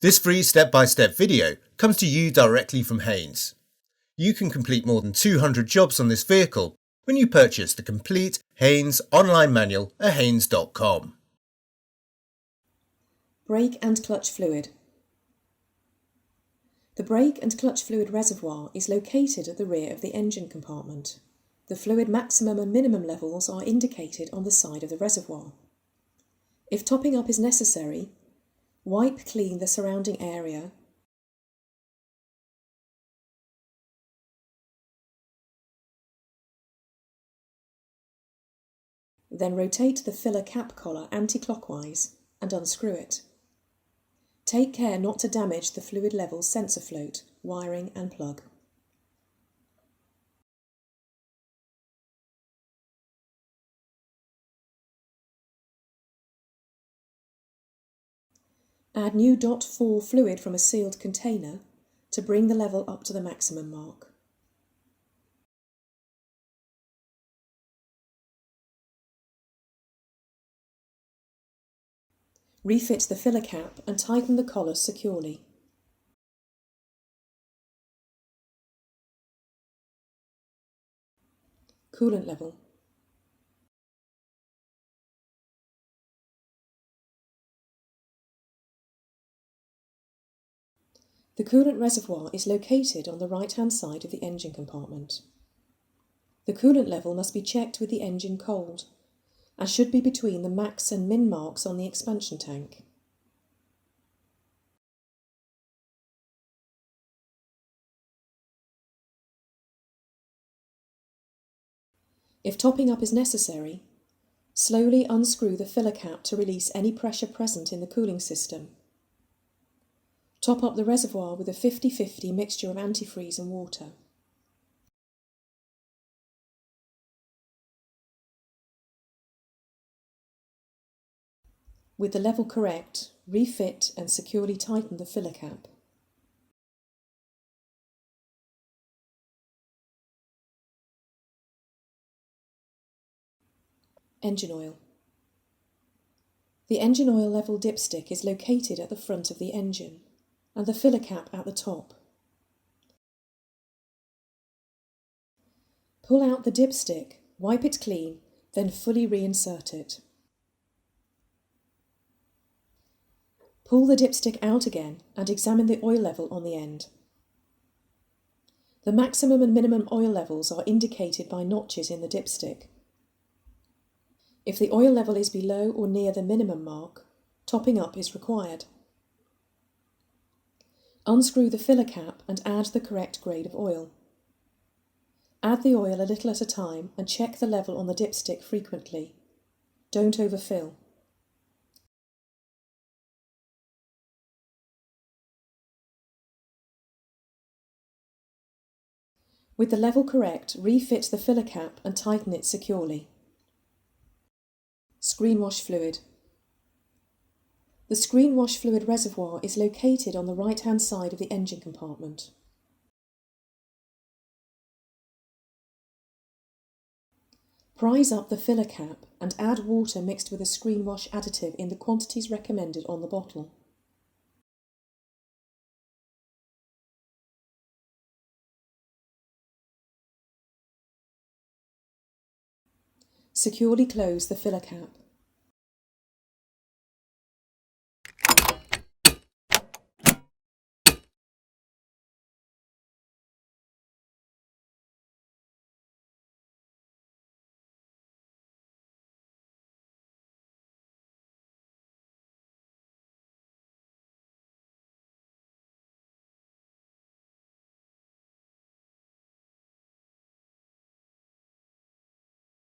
This free step-by-step video comes to you directly from Haynes. You can complete more than 200 jobs on this vehicle when you purchase the complete Haynes online manual at haynes.com. Brake and clutch fluid. The brake and clutch fluid reservoir is located at the rear of the engine compartment. The fluid maximum and minimum levels are indicated on the side of the reservoir. If topping up is necessary, wipe clean the surrounding area then rotate the filler cap collar anti-clockwise and unscrew it. Take care not to damage the fluid level sensor float, wiring and plug. Add new .4 fluid from a sealed container to bring the level up to the maximum mark. Refit the filler cap and tighten the collar securely. Coolant level. The coolant reservoir is located on the right-hand side of the engine compartment. The coolant level must be checked with the engine cold and should be between the max and min marks on the expansion tank. If topping up is necessary, slowly unscrew the filler cap to release any pressure present in the cooling system. Top up the reservoir with a 50-50 mixture of antifreeze and water. With the level correct, refit and securely tighten the filler cap. Engine oil. The engine oil level dipstick is located at the front of the engine and the filler cap at the top. Pull out the dipstick, wipe it clean, then fully reinsert it. Pull the dipstick out again and examine the oil level on the end. The maximum and minimum oil levels are indicated by notches in the dipstick. If the oil level is below or near the minimum mark, topping up is required. Unscrew the filler cap and add the correct grade of oil. Add the oil a little at a time and check the level on the dipstick frequently. Don't overfill. With the level correct, refit the filler cap and tighten it securely. Screen wash fluid. The screen wash fluid reservoir is located on the right-hand side of the engine compartment. Prise up the filler cap and add water mixed with a screen wash additive in the quantities recommended on the bottle. Securely close the filler cap.